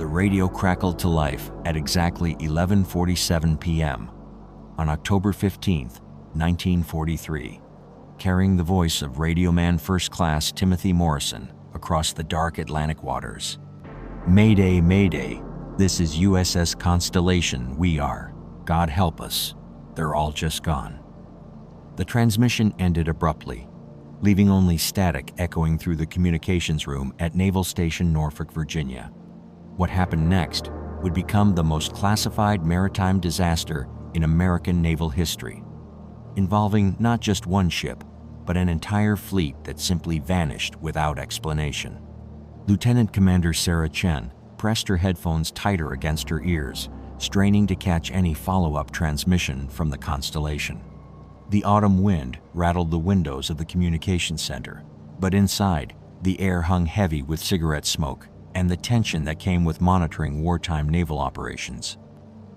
the radio crackled to life at exactly 11:47 p.m. on October 15, 1943, carrying the voice of radioman First Class Timothy Morrison across the dark Atlantic waters. "Mayday, Mayday, this is USS Constellation, we are. God help us, they're all just gone." The transmission ended abruptly, leaving only static echoing through the communications room at Naval Station Norfolk, Virginia. What happened next would become the most classified maritime disaster in American naval history, involving not just one ship, but an entire fleet that simply vanished without explanation. Lieutenant Commander Sarah Chen pressed her headphones tighter against her ears, straining to catch any follow-up transmission from the Constellation. The autumn wind rattled the windows of the communications center, but inside, the air hung heavy with cigarette smoke and the tension that came with monitoring wartime naval operations.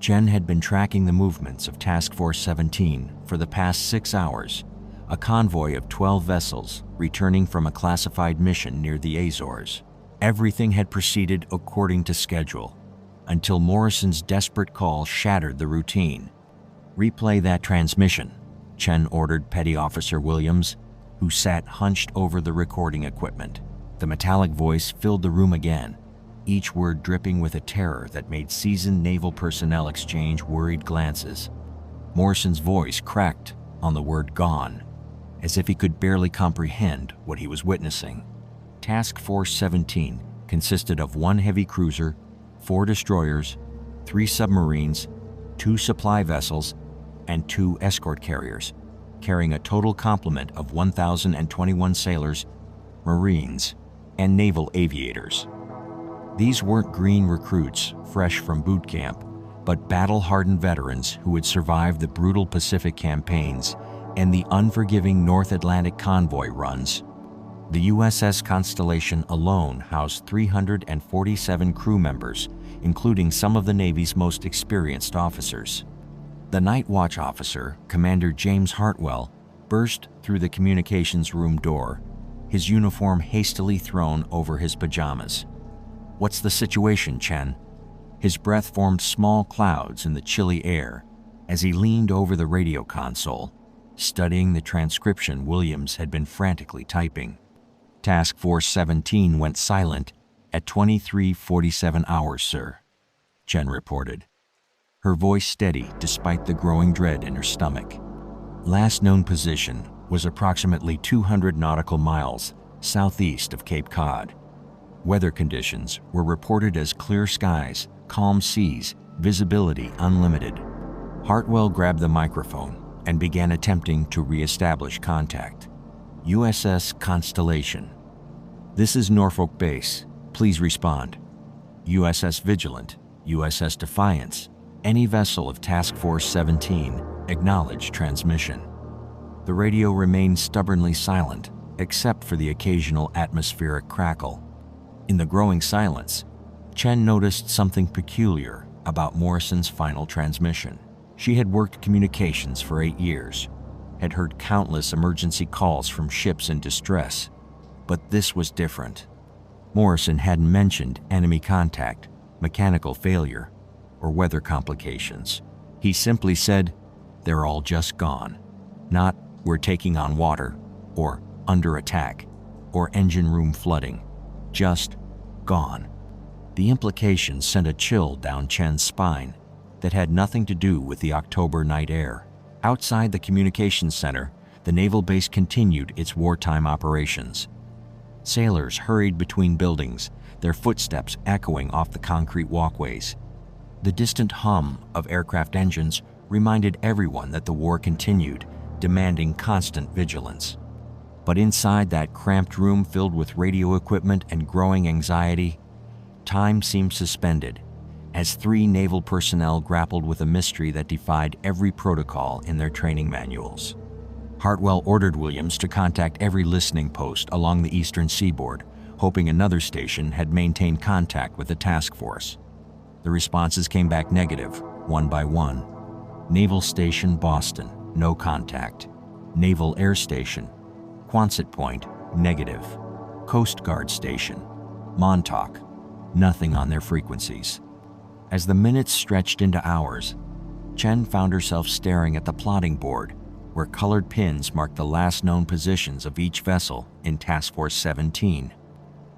Chen had been tracking the movements of Task Force 17 for the past 6 hours, a convoy of 12 vessels returning from a classified mission near the Azores. Everything had proceeded according to schedule, until Morrison's desperate call shattered the routine. "Replay that transmission," Chen ordered Petty Officer Williams, who sat hunched over the recording equipment. The metallic voice filled the room again, each word dripping with a terror that made seasoned naval personnel exchange worried glances. Morrison's voice cracked on the word "gone," as if he could barely comprehend what he was witnessing. Task Force 17 consisted of 1 heavy cruiser, 4 destroyers, 3 submarines, 2 supply vessels, and 2 escort carriers, carrying a total complement of 1,021 sailors, Marines, and naval aviators. These weren't green recruits fresh from boot camp, but battle-hardened veterans who had survived the brutal Pacific campaigns and the unforgiving North Atlantic convoy runs. The USS Constellation alone housed 347 crew members, including some of the Navy's most experienced officers. The night watch officer, Commander James Hartwell, burst through the communications room door, his uniform hastily thrown over his pajamas. "What's the situation, Chen?" His breath formed small clouds in the chilly air as he leaned over the radio console, studying the transcription Williams had been frantically typing. "Task Force 17 went silent at 23:47 hours, sir," Chen reported, her voice steady despite the growing dread in her stomach. Last known position was approximately 200 nautical miles southeast of Cape Cod. Weather conditions were reported as clear skies, calm seas, visibility unlimited. Hartwell grabbed the microphone and began attempting to re-establish contact. "USS Constellation. This is Norfolk Base. Please respond. USS Vigilant, USS Defiance, any vessel of Task Force 17, acknowledge transmission." The radio remained stubbornly silent, except for the occasional atmospheric crackle. In the growing silence, Chen noticed something peculiar about Morrison's final transmission. She had worked communications for 8 years, had heard countless emergency calls from ships in distress, but this was different. Morrison hadn't mentioned enemy contact, mechanical failure, or weather complications. He simply said, "They're all just gone." Not, "We're taking on water," or "under attack," or "engine room flooding." Just gone. The implication sent a chill down Chen's spine that had nothing to do with the October night air. Outside the communications center, the naval base continued its wartime operations. Sailors hurried between buildings, their footsteps echoing off the concrete walkways. The distant hum of aircraft engines reminded everyone that the war continued, demanding constant vigilance. But inside that cramped room filled with radio equipment and growing anxiety, time seemed suspended as 3 naval personnel grappled with a mystery that defied every protocol in their training manuals. Hartwell ordered Williams to contact every listening post along the eastern seaboard, hoping another station had maintained contact with the task force. The responses came back negative, one by one. Naval Station, Boston, no contact. Naval Air Station, Quonset Point, negative. Coast Guard Station, Montauk, nothing on their frequencies. As the minutes stretched into hours, Chen found herself staring at the plotting board, where colored pins marked the last known positions of each vessel in Task Force 17.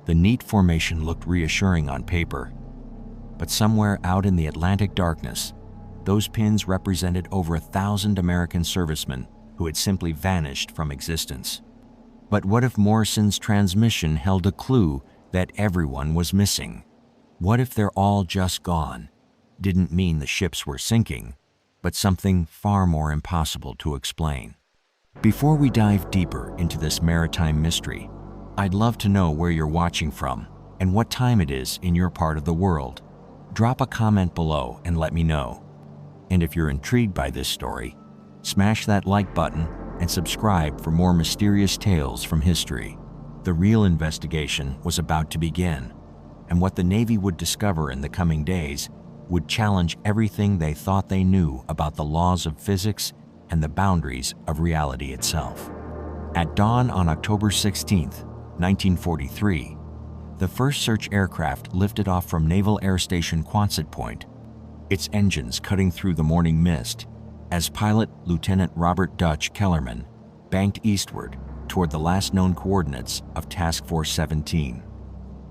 The neat formation looked reassuring on paper, but somewhere out in the Atlantic darkness, those pins represented over 1,000 American servicemen who had simply vanished from existence. But what if Morrison's transmission held a clue that everyone was missing? What if they're all just gone? Didn't mean the ships were sinking, but something far more impossible to explain. Before we dive deeper into this maritime mystery, I'd love to know where you're watching from and what time it is in your part of the world. Drop a comment below and let me know. And if you're intrigued by this story, smash that like button and subscribe for more mysterious tales from history. The real investigation was about to begin, and what the Navy would discover in the coming days would challenge everything they thought they knew about the laws of physics and the boundaries of reality itself. At dawn on October 16, 1943, the first search aircraft lifted off from Naval Air Station Quonset Point, its engines cutting through the morning mist as pilot Lieutenant Robert Dutch Kellerman banked eastward toward the last known coordinates of Task Force 17.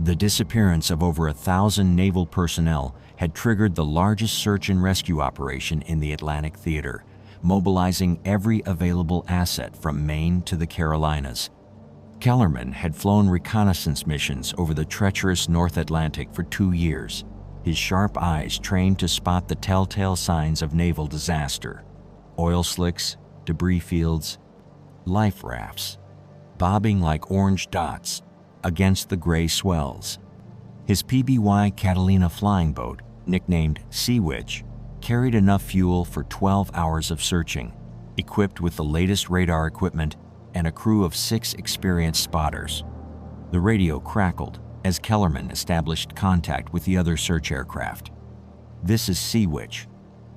The disappearance of over 1,000 naval personnel had triggered the largest search and rescue operation in the Atlantic theater, mobilizing every available asset from Maine to the Carolinas. Kellerman had flown reconnaissance missions over the treacherous North Atlantic for 2 years, his sharp eyes trained to spot the telltale signs of naval disaster: oil slicks, debris fields, life rafts, bobbing like orange dots against the gray swells. His PBY Catalina flying boat, nicknamed Sea Witch, carried enough fuel for 12 hours of searching, equipped with the latest radar equipment and a crew of 6 experienced spotters. The radio crackled as Kellerman established contact with the other search aircraft. "This is Sea Witch,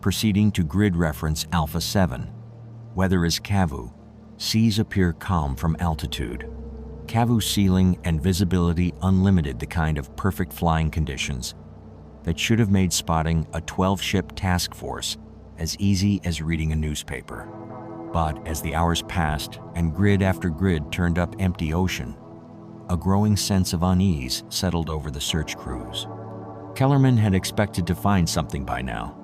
proceeding to grid reference Alpha 7. Weather is Kavu. Seas appear calm from altitude." Kavu ceiling and visibility unlimited the kind of perfect flying conditions that should have made spotting a 12-ship task force as easy as reading a newspaper. But as the hours passed and grid after grid turned up empty ocean, a growing sense of unease settled over the search crews. Kellerman had expected to find something by now: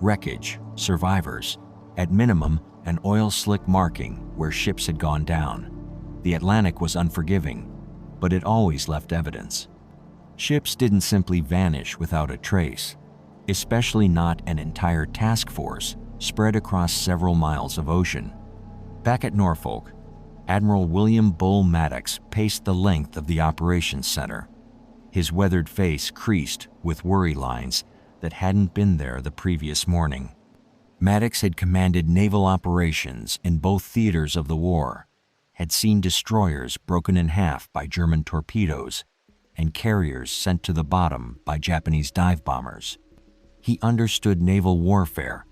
wreckage, survivors, at minimum an oil slick marking where ships had gone down. The Atlantic was unforgiving, but it always left evidence. Ships didn't simply vanish without a trace, especially not an entire task force spread across several miles of ocean. Back at Norfolk, Admiral William Bull Maddox paced the length of the operations center, his weathered face creased with worry lines that hadn't been there the previous morning. Maddox had commanded naval operations in both theaters of the war, had seen destroyers broken in half by German torpedoes and carriers sent to the bottom by Japanese dive bombers. He understood naval warfare,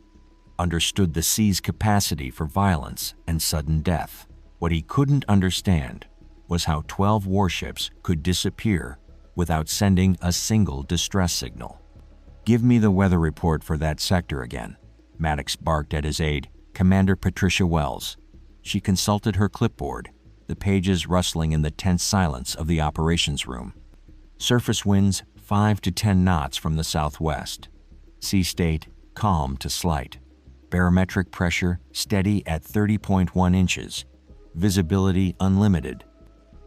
understood the sea's capacity for violence and sudden death. What he couldn't understand was how 12 warships could disappear without sending a single distress signal. "Give me the weather report for that sector again," Maddox barked at his aide, Commander Patricia Wells. She consulted her clipboard, the pages rustling in the tense silence of the operations room. "Surface winds 5 to 10 knots from the southwest. Sea state calm to slight. Barometric pressure steady at 30.1 inches. Visibility unlimited."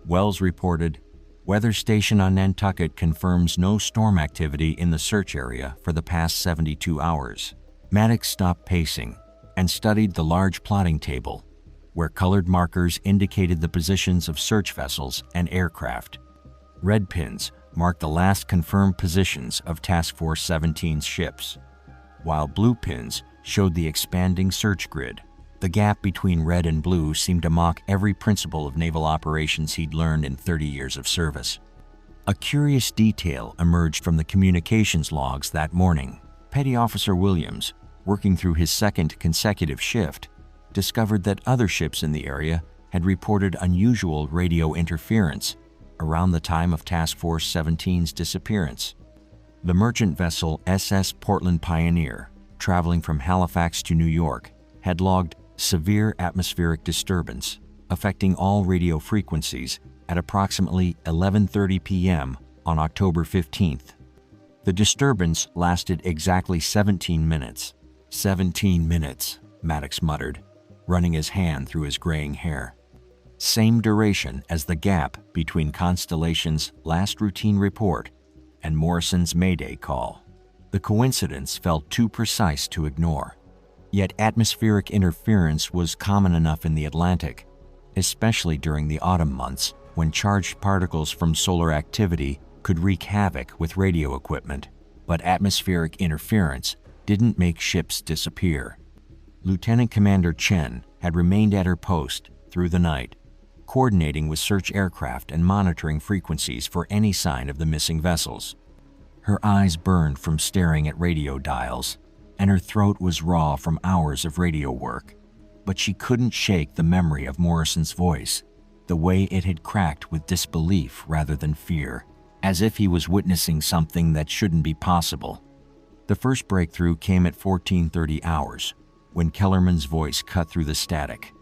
Wells reported, "Weather station on Nantucket confirms no storm activity in the search area for the past 72 hours. Maddox stopped pacing and studied the large plotting table, where colored markers indicated the positions of search vessels and aircraft. Red pins marked the last confirmed positions of Task Force 17's ships, while blue pins showed the expanding search grid. The gap between red and blue seemed to mock every principle of naval operations he'd learned in 30 years of service. A curious detail emerged from the communications logs that morning. Petty Officer Williams, working through his second consecutive shift, discovered that other ships in the area had reported unusual radio interference around the time of Task Force 17's disappearance. The merchant vessel SS Portland Pioneer, traveling from Halifax to New York, had logged severe atmospheric disturbance, affecting all radio frequencies at approximately 11:30 p.m. on October 15th. The disturbance lasted exactly 17 minutes. 17 minutes, Maddox muttered, running his hand through his graying hair. Same duration as the gap between Constellation's last routine report and Morrison's Mayday call. The coincidence felt too precise to ignore. Yet atmospheric interference was common enough in the Atlantic, especially during the autumn months when charged particles from solar activity could wreak havoc with radio equipment. But atmospheric interference didn't make ships disappear. Lieutenant Commander Chen had remained at her post through the night, coordinating with search aircraft and monitoring frequencies for any sign of the missing vessels. Her eyes burned from staring at radio dials, and her throat was raw from hours of radio work. But she couldn't shake the memory of Morrison's voice, the way it had cracked with disbelief rather than fear, as if he was witnessing something that shouldn't be possible. The first breakthrough came at 14:30 hours, when Kellerman's voice cut through the static.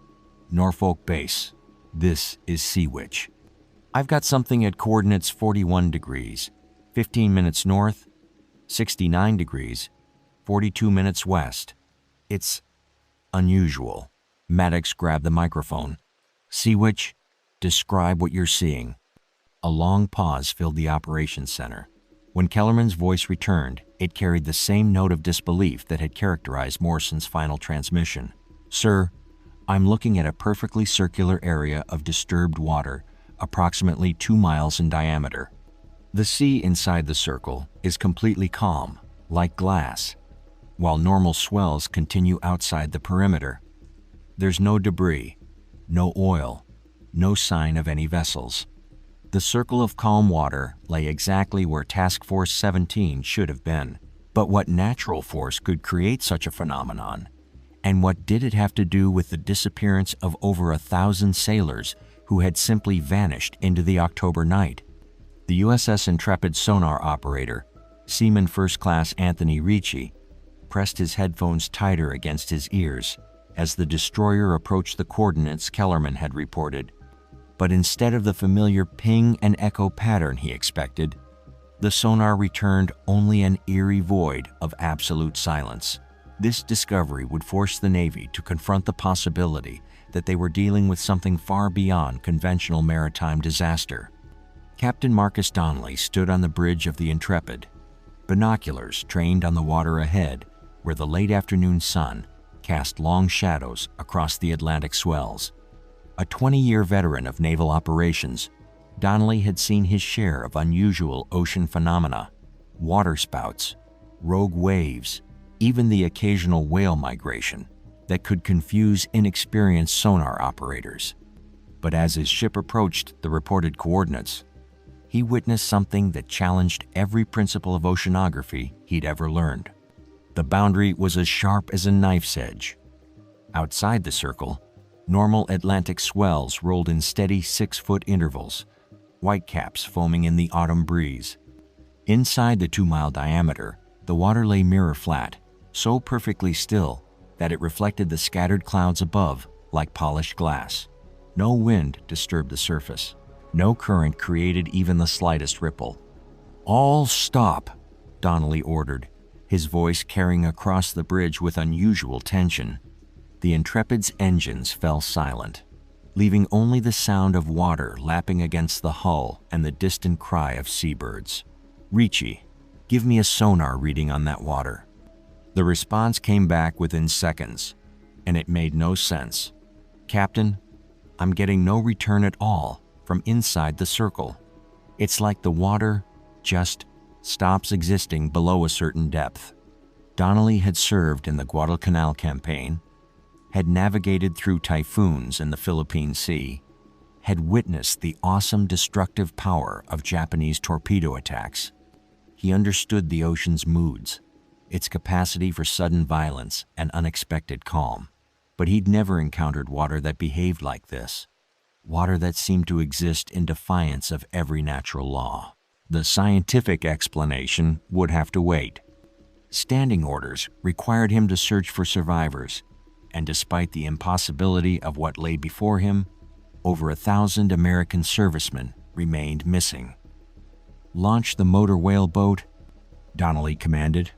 "Norfolk Base, this is Sea Witch. I've got something at coordinates 41 degrees, 15 minutes north, 69 degrees, 42 minutes west. It's unusual." Maddox grabbed the microphone. "Sea Witch, describe what you're seeing." A long pause filled the operations center. When Kellerman's voice returned, it carried the same note of disbelief that had characterized Morrison's final transmission. "Sir, I'm looking at a perfectly circular area of disturbed water, approximately 2 miles in diameter. The sea inside the circle is completely calm, like glass, while normal swells continue outside the perimeter. There's no debris, no oil, no sign of any vessels. The circle of calm water lay exactly where Task Force 17 should have been. But what natural force could create such a phenomenon? And what did it have to do with the disappearance of over 1,000 sailors who had simply vanished into the October night? The USS Intrepid sonar operator, Seaman First Class Anthony Ricci, pressed his headphones tighter against his ears as the destroyer approached the coordinates Kellerman had reported. But instead of the familiar ping and echo pattern he expected, the sonar returned only an eerie void of absolute silence. This discovery would force the Navy to confront the possibility that they were dealing with something far beyond conventional maritime disaster. Captain Marcus Donnelly stood on the bridge of the Intrepid, binoculars trained on the water ahead, where the late afternoon sun cast long shadows across the Atlantic swells. A 20-year veteran of naval operations, Donnelly had seen his share of unusual ocean phenomena, waterspouts, rogue waves, even the occasional whale migration that could confuse inexperienced sonar operators. But as his ship approached the reported coordinates, he witnessed something that challenged every principle of oceanography he'd ever learned. The boundary was as sharp as a knife's edge. Outside the circle, normal Atlantic swells rolled in steady 6-foot intervals, whitecaps foaming in the autumn breeze. Inside the 2-mile diameter, the water lay mirror flat, so perfectly still that it reflected the scattered clouds above like polished glass. No wind disturbed the surface. No current created even the slightest ripple. "All stop," Donnelly ordered, his voice carrying across the bridge with unusual tension. The Intrepid's engines fell silent, leaving only the sound of water lapping against the hull and the distant cry of seabirds. "Ricci, give me a sonar reading on that water." The response came back within seconds, and it made no sense. "Captain, I'm getting no return at all from inside the circle. It's like the water just stops existing below a certain depth." Donnelly had served in the Guadalcanal campaign, had navigated through typhoons in the Philippine Sea, had witnessed the awesome destructive power of Japanese torpedo attacks. He understood the ocean's moods, its capacity for sudden violence and unexpected calm. But he'd never encountered water that behaved like this, water that seemed to exist in defiance of every natural law. The scientific explanation would have to wait. Standing orders required him to search for survivors, and despite the impossibility of what lay before him, over 1,000 American servicemen remained missing. "Launch the motor whale boat," Donnelly commanded.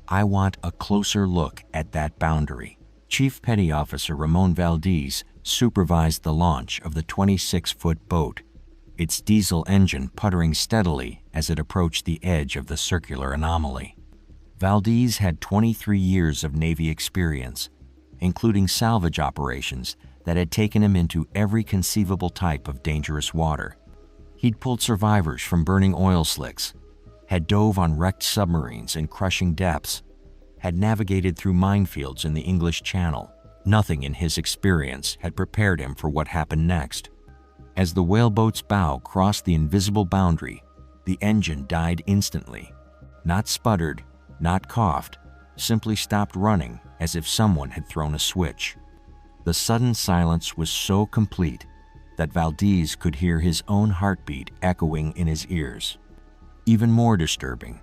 "I want a closer look at that boundary." Chief Petty Officer Ramon Valdez supervised the launch of the 26-foot boat, its diesel engine puttering steadily as it approached the edge of the circular anomaly. Valdez had 23 years of Navy experience, including salvage operations that had taken him into every conceivable type of dangerous water. He'd pulled survivors from burning oil slicks, had dove on wrecked submarines in crushing depths, had navigated through minefields in the English Channel. Nothing in his experience had prepared him for what happened next. As the whaleboat's bow crossed the invisible boundary, the engine died instantly. Not sputtered, not coughed, simply stopped running as if someone had thrown a switch. The sudden silence was so complete that Valdez could hear his own heartbeat echoing in his ears. Even more disturbing,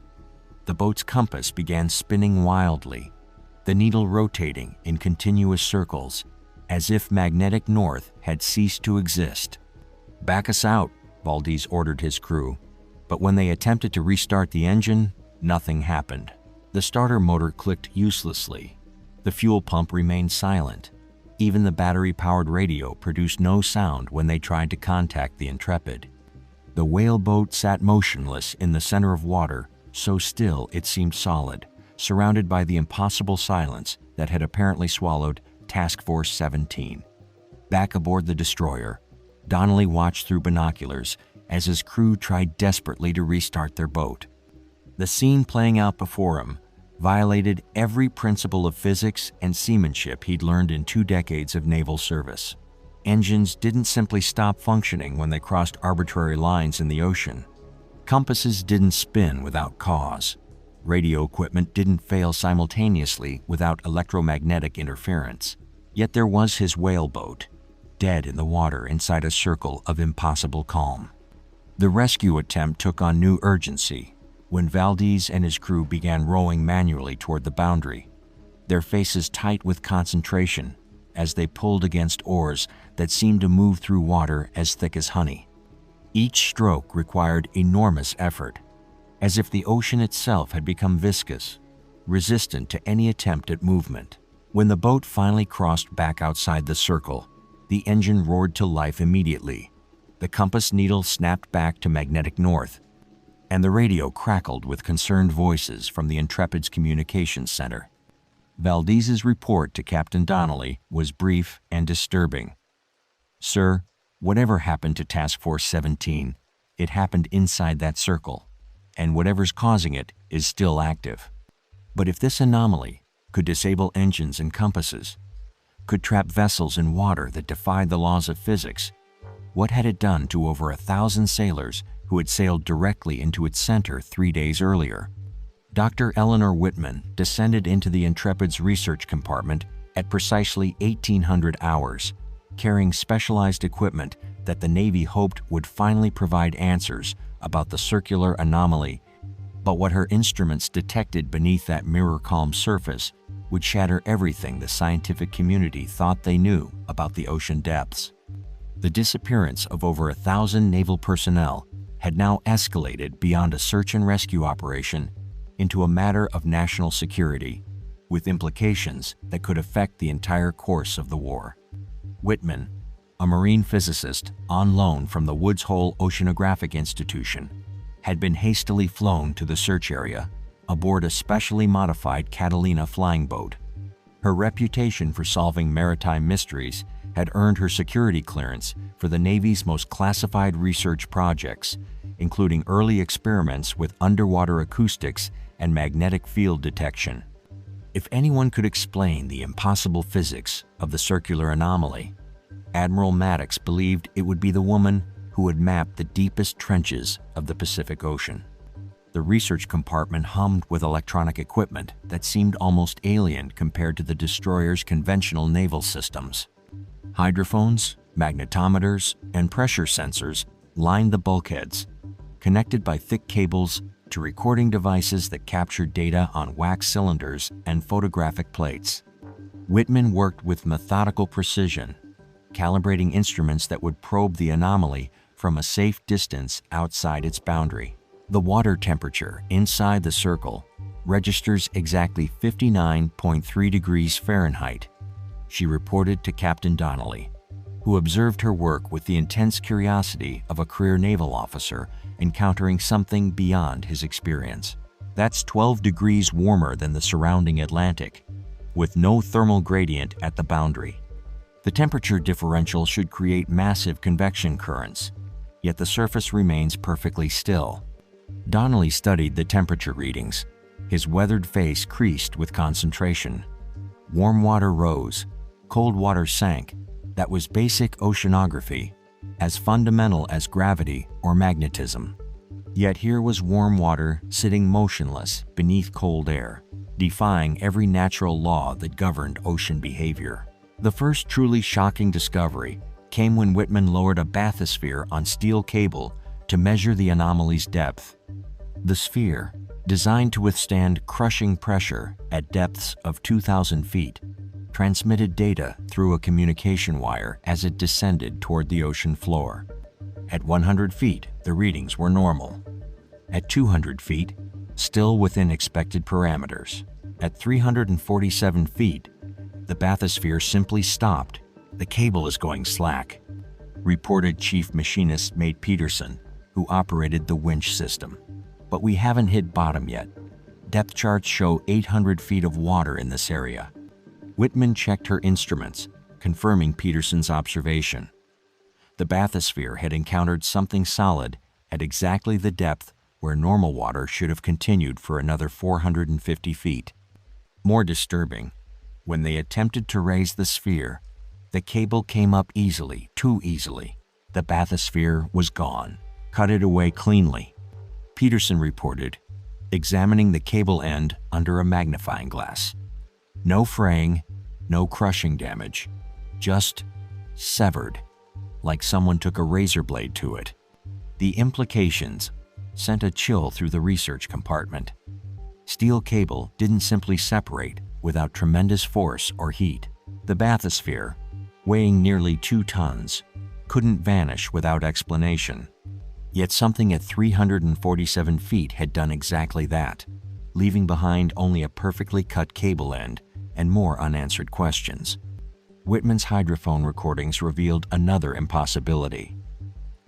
the boat's compass began spinning wildly, the needle rotating in continuous circles, as if magnetic north had ceased to exist. "Back us out," Valdez ordered his crew, but when they attempted to restart the engine, nothing happened. The starter motor clicked uselessly. The fuel pump remained silent. Even the battery-powered radio produced no sound when they tried to contact the Intrepid. The whaleboat sat motionless in the center of water, so still it seemed solid, surrounded by the impossible silence that had apparently swallowed Task Force 17. Back aboard the destroyer, Donnelly watched through binoculars as his crew tried desperately to restart their boat. The scene playing out before him violated every principle of physics and seamanship he'd learned in 2 decades of naval service. Engines didn't simply stop functioning when they crossed arbitrary lines in the ocean. Compasses didn't spin without cause. Radio equipment didn't fail simultaneously without electromagnetic interference. Yet there was his whaleboat, dead in the water inside a circle of impossible calm. The rescue attempt took on new urgency when Valdez and his crew began rowing manually toward the boundary, their faces tight with concentration as they pulled against oars that seemed to move through water as thick as honey. Each stroke required enormous effort, as if the ocean itself had become viscous, resistant to any attempt at movement. When the boat finally crossed back outside the circle, the engine roared to life immediately. The compass needle snapped back to magnetic north, and the radio crackled with concerned voices from the Intrepid's communications center. Valdez's report to Captain Donnelly was brief and disturbing. "Sir, whatever happened to Task Force 17, it happened inside that circle, and whatever's causing it is still active. But if this anomaly could disable engines and compasses, could trap vessels in water that defied the laws of physics, what had it done to over 1,000 sailors who had sailed directly into its center 3 days earlier?" Dr. Eleanor Whitman descended into the Intrepid's research compartment at precisely 1800 hours, carrying specialized equipment that the Navy hoped would finally provide answers about the circular anomaly. But what her instruments detected beneath that mirror-calm surface would shatter everything the scientific community thought they knew about the ocean depths. The disappearance of over 1,000 naval personnel had now escalated beyond a search and rescue operation into a matter of national security, with implications that could affect the entire course of the war. Whitman, a marine physicist on loan from the Woods Hole Oceanographic Institution, had been hastily flown to the search area aboard a specially modified Catalina flying boat. Her reputation for solving maritime mysteries had earned her security clearance for the Navy's most classified research projects, including early experiments with underwater acoustics and magnetic field detection. If anyone could explain the impossible physics of the circular anomaly, Admiral Maddox believed it would be the woman who had mapped the deepest trenches of the Pacific Ocean. The research compartment hummed with electronic equipment that seemed almost alien compared to the destroyer's conventional naval systems. Hydrophones, magnetometers, and pressure sensors lined the bulkheads, connected by thick cables to recording devices that captured data on wax cylinders and photographic plates. Whitman worked with methodical precision, calibrating instruments that would probe the anomaly from a safe distance outside its boundary. The water temperature inside the circle registers exactly 59.3 degrees Fahrenheit, she reported to Captain Donnelly, who observed her work with the intense curiosity of a career naval officer encountering something beyond his experience. That's 12 degrees warmer than the surrounding Atlantic, with no thermal gradient at the boundary. The temperature differential should create massive convection currents, yet the surface remains perfectly still. Donnelly studied the temperature readings. His weathered face creased with concentration. Warm water rose, cold water sank. That was basic oceanography, as fundamental as gravity or magnetism. Yet here was warm water sitting motionless beneath cold air, defying every natural law that governed ocean behavior. The first truly shocking discovery came when Whitman lowered a bathysphere on steel cable to measure the anomaly's depth. The sphere, designed to withstand crushing pressure at depths of 2,000 feet, transmitted data through a communication wire as it descended toward the ocean floor. At 100 feet, the readings were normal. At 200 feet, still within expected parameters. At 347 feet, the bathysphere simply stopped. "The cable is going slack," reported Chief Machinist Mate Peterson, who operated the winch system. "But we haven't hit bottom yet. Depth charts show 800 feet of water in this area." Whitman checked her instruments, confirming Peterson's observation. The bathysphere had encountered something solid at exactly the depth where normal water should have continued for another 450 feet. More disturbing, when they attempted to raise the sphere, the cable came up easily, too easily. The bathysphere was gone. "Cut it away cleanly," Peterson reported, examining the cable end under a magnifying glass. No fraying, no crushing damage, just severed, like someone took a razor blade to it. The implications sent a chill through the research compartment. Steel cable didn't simply separate without tremendous force or heat. The bathysphere, weighing nearly 2 tons, couldn't vanish without explanation. Yet something at 347 feet had done exactly that, leaving behind only a perfectly cut cable end and more unanswered questions. Whitman's hydrophone recordings revealed another impossibility.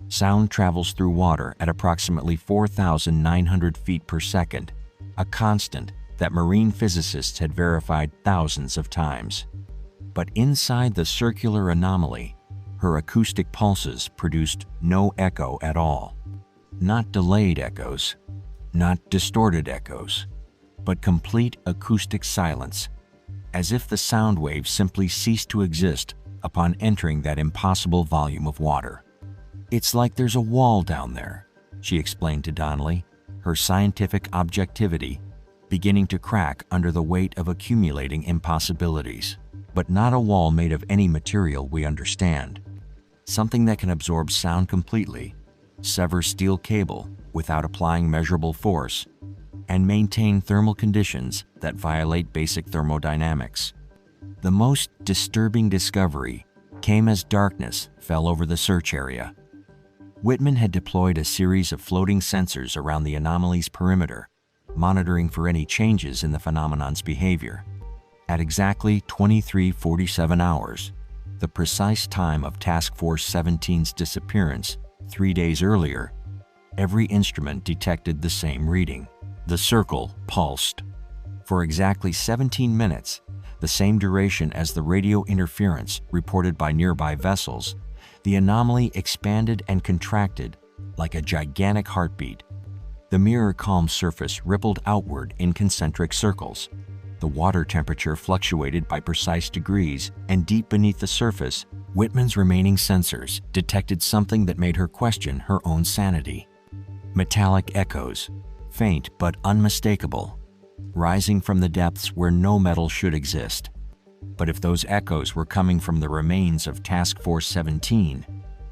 Sound travels through water at approximately 4,900 feet per second, a constant that marine physicists had verified thousands of times. But inside the circular anomaly, her acoustic pulses produced no echo at all. Not delayed echoes, not distorted echoes, but complete acoustic silence, as if the sound waves simply ceased to exist upon entering that impossible volume of water. "It's like there's a wall down there," she explained to Donnelly, her scientific objectivity beginning to crack under the weight of accumulating impossibilities. "But not a wall made of any material we understand. Something that can absorb sound completely, sever steel cable without applying measurable force, and maintain thermal conditions that violate basic thermodynamics." The most disturbing discovery came as darkness fell over the search area. Whitman had deployed a series of floating sensors around the anomaly's perimeter, monitoring for any changes in the phenomenon's behavior. At exactly 23:47 hours, the precise time of Task Force 17's disappearance 3 days earlier, every instrument detected the same reading. The circle pulsed. For exactly 17 minutes, the same duration as the radio interference reported by nearby vessels, the anomaly expanded and contracted like a gigantic heartbeat. The mirror-calm surface rippled outward in concentric circles. The water temperature fluctuated by precise degrees, and deep beneath the surface, Whitman's remaining sensors detected something that made her question her own sanity. Metallic echoes, faint but unmistakable, rising from the depths where no metal should exist. But if those echoes were coming from the remains of Task Force 17,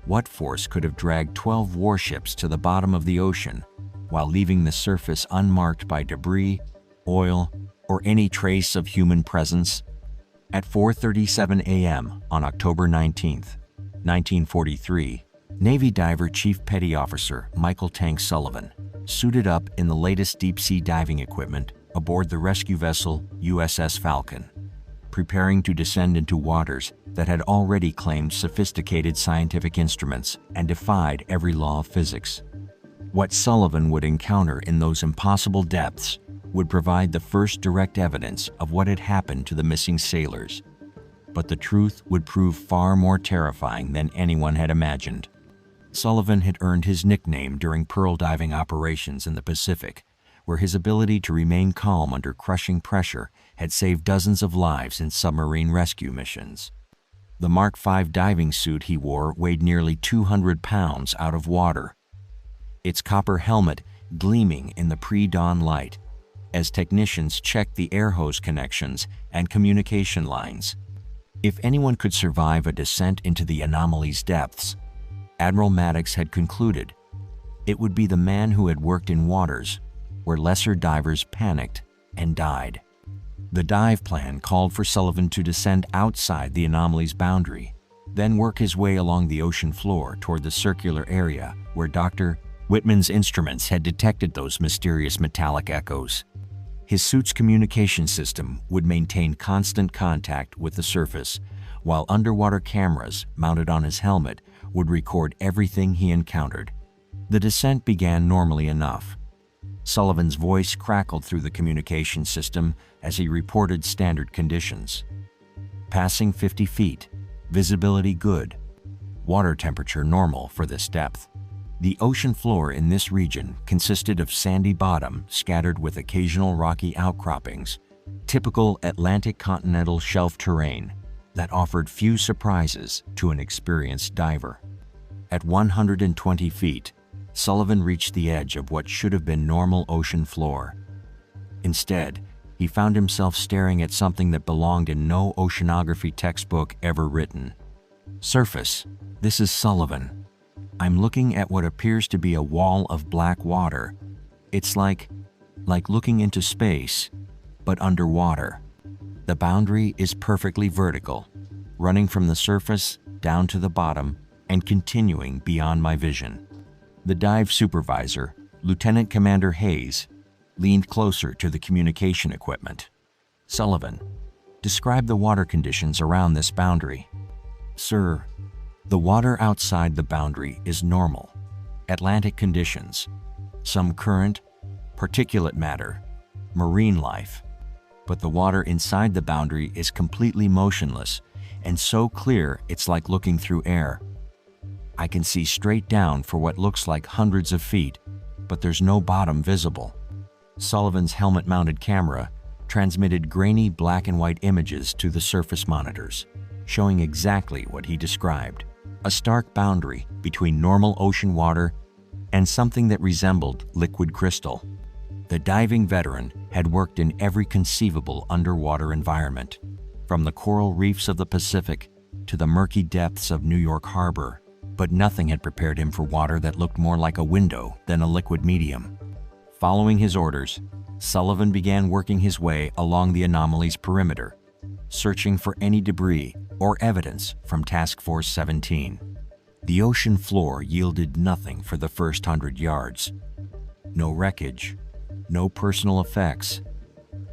What force could have dragged 12 warships to the bottom of the ocean while leaving the surface unmarked by debris, oil, or any trace of human presence? At 4:37 a.m. on October 19, 1943, Navy diver Chief Petty Officer Michael Tank Sullivan, suited up in the latest deep-sea diving equipment aboard the rescue vessel USS Falcon, preparing to descend into waters that had already claimed sophisticated scientific instruments and defied every law of physics. What Sullivan would encounter in those impossible depths would provide the first direct evidence of what had happened to the missing sailors. But the truth would prove far more terrifying than anyone had imagined. Sullivan had earned his nickname during pearl diving operations in the Pacific, where his ability to remain calm under crushing pressure had saved dozens of lives in submarine rescue missions. The Mark V diving suit he wore weighed nearly 200 pounds out of water, its copper helmet gleaming in the pre-dawn light as technicians checked the air hose connections and communication lines. If anyone could survive a descent into the anomaly's depths, Admiral Maddox had concluded, it would be the man who had worked in waters where lesser divers panicked and died. The dive plan called for Sullivan to descend outside the anomaly's boundary, then work his way along the ocean floor toward the circular area where Dr. Whitman's instruments had detected those mysterious metallic echoes. His suit's communication system would maintain constant contact with the surface, while underwater cameras mounted on his helmet would record everything he encountered. The descent began normally enough. Sullivan's voice crackled through the communication system as he reported standard conditions. Passing 50 feet, visibility good, water temperature normal for this depth. The ocean floor in this region consisted of sandy bottom scattered with occasional rocky outcroppings, typical Atlantic continental shelf terrain that offered few surprises to an experienced diver. At 120 feet, Sullivan reached the edge of what should have been normal ocean floor. Instead, he found himself staring at something that belonged in no oceanography textbook ever written. Surface, this is Sullivan. I'm looking at what appears to be a wall of black water. It's like looking into space, but underwater. The boundary is perfectly vertical, running from the surface down to the bottom and continuing beyond my vision. The dive supervisor, Lieutenant Commander Hayes, leaned closer to the communication equipment. Sullivan, describe the water conditions around this boundary. Sir, the water outside the boundary is normal. Atlantic conditions, some current, particulate matter, marine life. But the water inside the boundary is completely motionless and so clear it's like looking through air. I can see straight down for what looks like hundreds of feet, but there's no bottom visible. Sullivan's helmet-mounted camera transmitted grainy black and white images to the surface monitors, showing exactly what he described: a stark boundary between normal ocean water and something that resembled liquid crystal. The diving veteran had worked in every conceivable underwater environment, from the coral reefs of the Pacific to the murky depths of New York Harbor, but nothing had prepared him for water that looked more like a window than a liquid medium. Following his orders, Sullivan began working his way along the anomaly's perimeter, searching for any debris or evidence from Task Force 17. The ocean floor yielded nothing for the first 100 yards. No wreckage, no personal effects,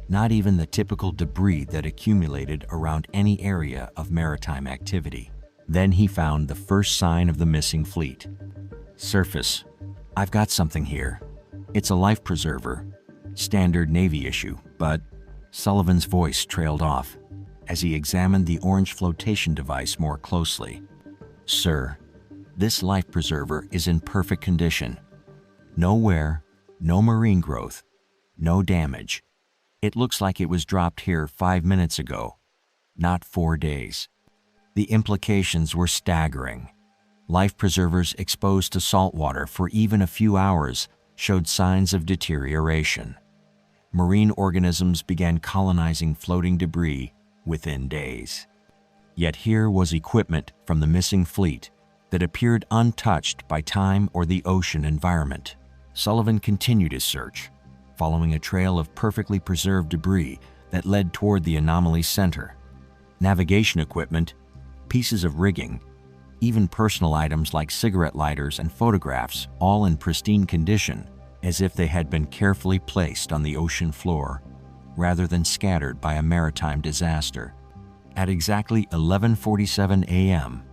not even the typical debris that accumulated around any area of maritime activity. Then he found the first sign of the missing fleet. Surface, I've got something here. It's a life preserver, standard Navy issue, but Sullivan's voice trailed off as he examined the orange flotation device more closely. Sir, this life preserver is in perfect condition. No wear, no marine growth, no damage. It looks like it was dropped here 5 minutes ago, not 4 days. The implications were staggering. Life preservers exposed to salt water for even a few hours showed signs of deterioration. Marine organisms began colonizing floating debris within days. Yet here was equipment from the missing fleet that appeared untouched by time or the ocean environment. Sullivan continued his search, following a trail of perfectly preserved debris that led toward the anomaly's center. Navigation equipment, pieces of rigging, even personal items like cigarette lighters and photographs, all in pristine condition, as if they had been carefully placed on the ocean floor, rather than scattered by a maritime disaster. At exactly 11:47 a.m.,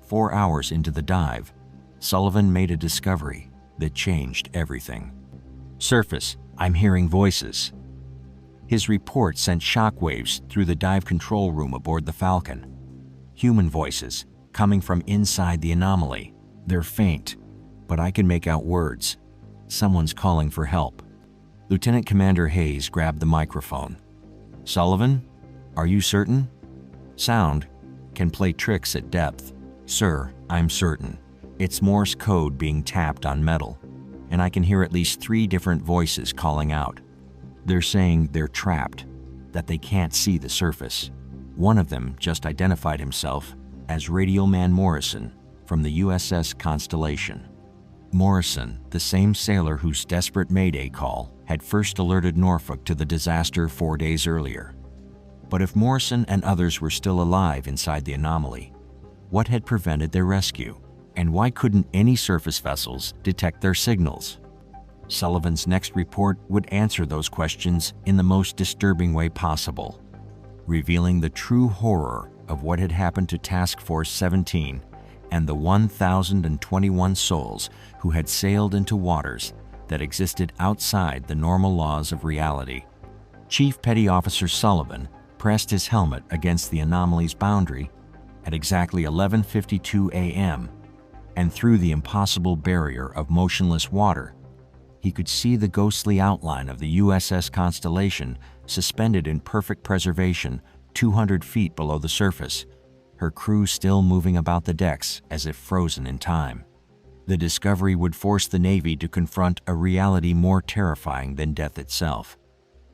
4 hours into the dive, Sullivan made a discovery that changed everything. "Surface, I'm hearing voices." His report sent shockwaves through the dive control room aboard the Falcon. Human voices, coming from inside the anomaly. They're faint, but I can make out words. Someone's calling for help. Lieutenant Commander Hayes grabbed the microphone. "Sullivan, are you certain?" "Sound can play tricks at depth." "Sir, I'm certain. It's Morse code being tapped on metal, and I can hear at least 3 different voices calling out. They're saying they're trapped, that they can't see the surface." One of them just identified himself as Radio Man Morrison from the USS Constellation. Morrison, the same sailor whose desperate Mayday call had first alerted Norfolk to the disaster 4 days earlier. But if Morrison and others were still alive inside the anomaly, what had prevented their rescue? And why couldn't any surface vessels detect their signals? Sullivan's next report would answer those questions in the most disturbing way possible, revealing the true horror of what had happened to Task Force 17 and the 1,021 souls who had sailed into waters that existed outside the normal laws of reality. Chief Petty Officer Sullivan pressed his helmet against the anomaly's boundary at exactly 11:52 a.m., and through the impossible barrier of motionless water, he could see the ghostly outline of the USS Constellation suspended in perfect preservation 200 feet below the surface, her crew still moving about the decks as if frozen in time. The discovery would force the Navy to confront a reality more terrifying than death itself.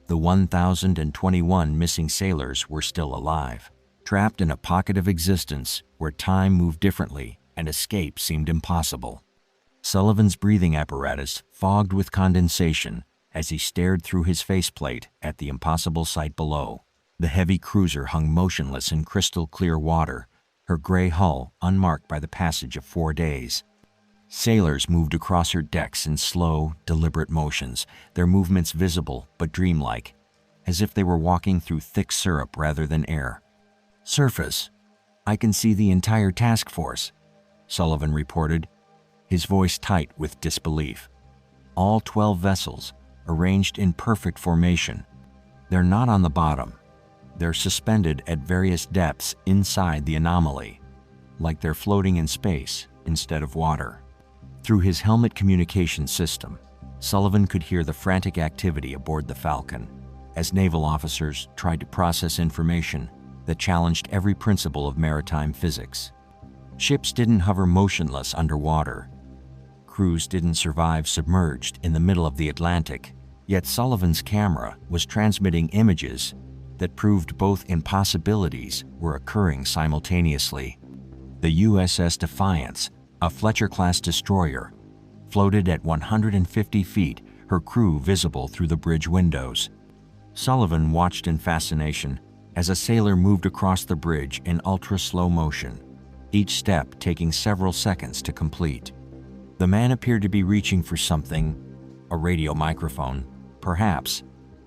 The 1,021 missing sailors were still alive, trapped in a pocket of existence where time moved differently and escape seemed impossible. Sullivan's breathing apparatus fogged with condensation as he stared through his faceplate at the impossible sight below. The heavy cruiser hung motionless in crystal-clear water, her gray hull unmarked by the passage of 4 days. Sailors moved across her decks in slow, deliberate motions, their movements visible but dreamlike, as if they were walking through thick syrup rather than air. "Surface, I can see the entire task force," Sullivan reported, his voice tight with disbelief. "All 12 vessels, arranged in perfect formation. They're not on the bottom. They're suspended at various depths inside the anomaly, like they're floating in space instead of water." Through his helmet communication system, Sullivan could hear the frantic activity aboard the Falcon as naval officers tried to process information that challenged every principle of maritime physics. Ships didn't hover motionless underwater. Crews didn't survive submerged in the middle of the Atlantic, yet Sullivan's camera was transmitting images that proved both impossibilities were occurring simultaneously. The USS Defiance, a Fletcher-class destroyer, floated at 150 feet, her crew visible through the bridge windows. Sullivan watched in fascination as a sailor moved across the bridge in ultra-slow motion, each step taking several seconds to complete. The man appeared to be reaching for something, a radio microphone, perhaps,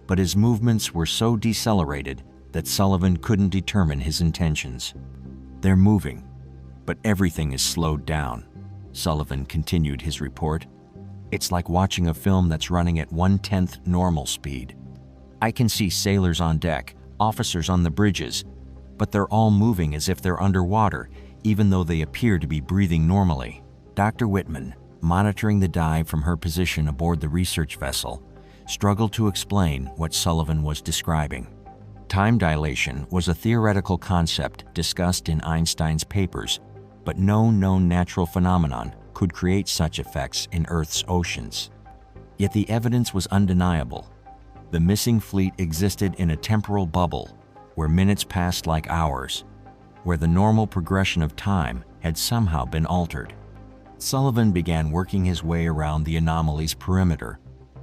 but his movements were so decelerated that Sullivan couldn't determine his intentions. "They're moving, but everything is slowed down," Sullivan continued his report. "It's like watching a film that's running at 1/10 normal speed. I can see sailors on deck, officers on the bridges, but they're all moving as if they're underwater, even though they appear to be breathing normally." Dr. Whitman, monitoring the dive from her position aboard the research vessel, struggled to explain what Sullivan was describing. Time dilation was a theoretical concept discussed in Einstein's papers, but no known natural phenomenon could create such effects in Earth's oceans. Yet the evidence was undeniable. The missing fleet existed in a temporal bubble where minutes passed like hours, where the normal progression of time had somehow been altered. Sullivan began working his way around the anomaly's perimeter,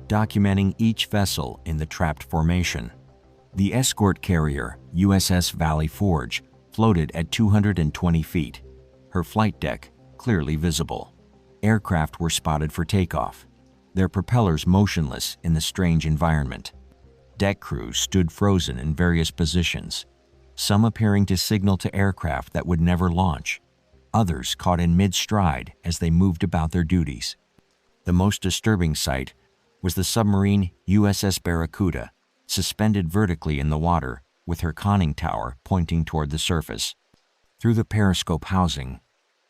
documenting each vessel in the trapped formation. The escort carrier, USS Valley Forge, floated at 220 feet, her flight deck clearly visible. Aircraft were spotted for takeoff, their propellers motionless in the strange environment. Deck crews stood frozen in various positions, some appearing to signal to aircraft that would never launch, others caught in mid-stride as they moved about their duties. The most disturbing sight was the submarine USS Barracuda, suspended vertically in the water with her conning tower pointing toward the surface. Through the periscope housing,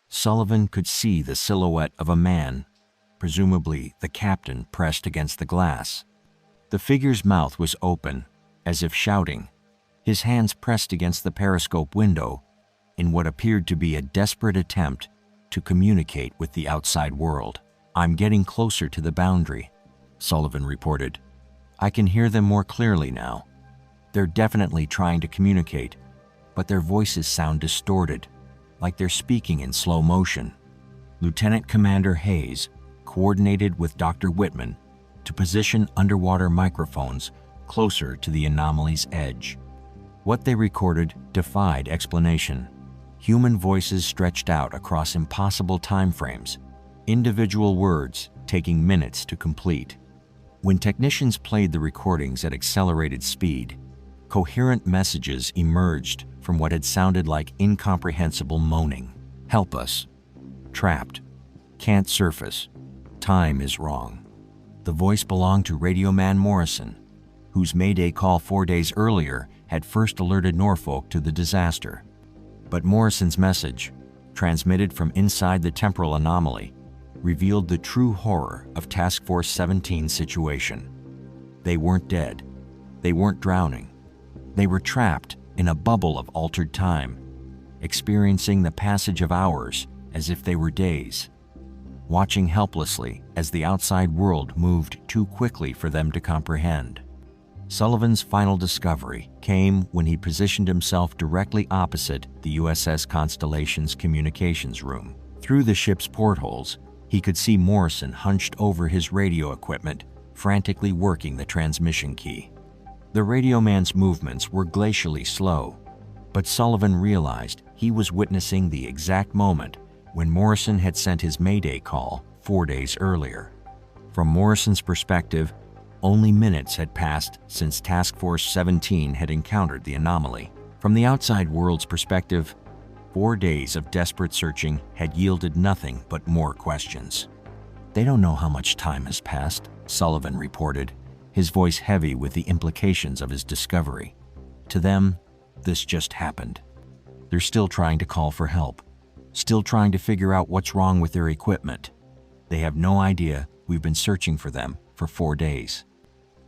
Sullivan could see the silhouette of a man, presumably the captain, pressed against the glass. The figure's mouth was open, as if shouting, his hands pressed against the periscope window in what appeared to be a desperate attempt to communicate with the outside world. "I'm getting closer to the boundary," Sullivan reported. "I can hear them more clearly now. They're definitely trying to communicate, but their voices sound distorted, like they're speaking in slow motion." Lieutenant Commander Hayes coordinated with Dr. Whitman to position underwater microphones closer to the anomaly's edge. What they recorded defied explanation. Human voices stretched out across impossible time frames, individual words taking minutes to complete. When technicians played the recordings at accelerated speed, coherent messages emerged from what had sounded like incomprehensible moaning. "Help us. Trapped. Can't surface. Time is wrong." The voice belonged to Radio Man Morrison, whose Mayday call 4 days earlier had first alerted Norfolk to the disaster. But Morrison's message, transmitted from inside the temporal anomaly, revealed the true horror of Task Force 17's situation. They weren't dead. They weren't drowning. They were trapped in a bubble of altered time, experiencing the passage of hours as if they were days, watching helplessly as the outside world moved too quickly for them to comprehend. Sullivan's final discovery came when he positioned himself directly opposite the USS Constellation's communications room. Through the ship's portholes, he could see Morrison hunched over his radio equipment, frantically working the transmission key. The radio man's movements were glacially slow, but Sullivan realized he was witnessing the exact moment when Morrison had sent his Mayday call 4 days earlier. From Morrison's perspective, only minutes had passed since Task Force 17 had encountered the anomaly. From the outside world's perspective, 4 days of desperate searching had yielded nothing but more questions. "They don't know how much time has passed," Sullivan reported, his voice heavy with the implications of his discovery. "To them, this just happened. They're still trying to call for help, still trying to figure out what's wrong with their equipment. They have no idea we've been searching for them for 4 days.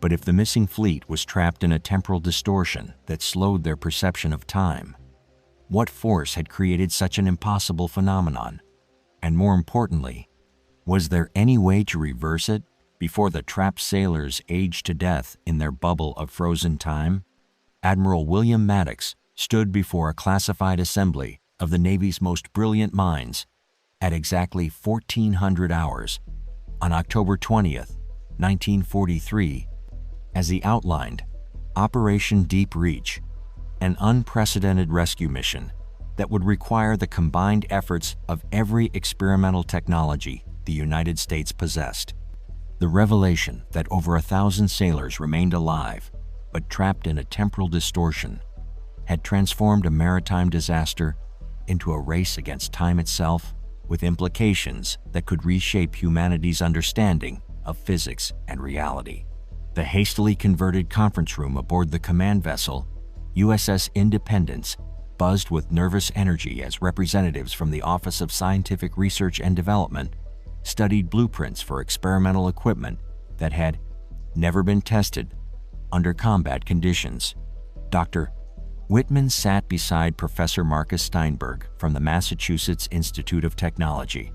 But if the missing fleet was trapped in a temporal distortion that slowed their perception of time, what force had created such an impossible phenomenon? And more importantly, was there any way to reverse it before the trapped sailors aged to death in their bubble of frozen time?" Admiral William Maddox stood before a classified assembly of the Navy's most brilliant minds at exactly 1400 hours on October 20th, 1943, as he outlined Operation Deep Reach, an unprecedented rescue mission that would require the combined efforts of every experimental technology the United States possessed. The revelation that over 1,000 sailors remained alive but trapped in a temporal distortion had transformed a maritime disaster into a race against time itself, with implications that could reshape humanity's understanding of physics and reality. The hastily converted conference room aboard the command vessel, USS Independence, buzzed with nervous energy as representatives from the Office of Scientific Research and Development studied blueprints for experimental equipment that had never been tested under combat conditions. Dr. Whitman sat beside Professor Marcus Steinberg from the Massachusetts Institute of Technology,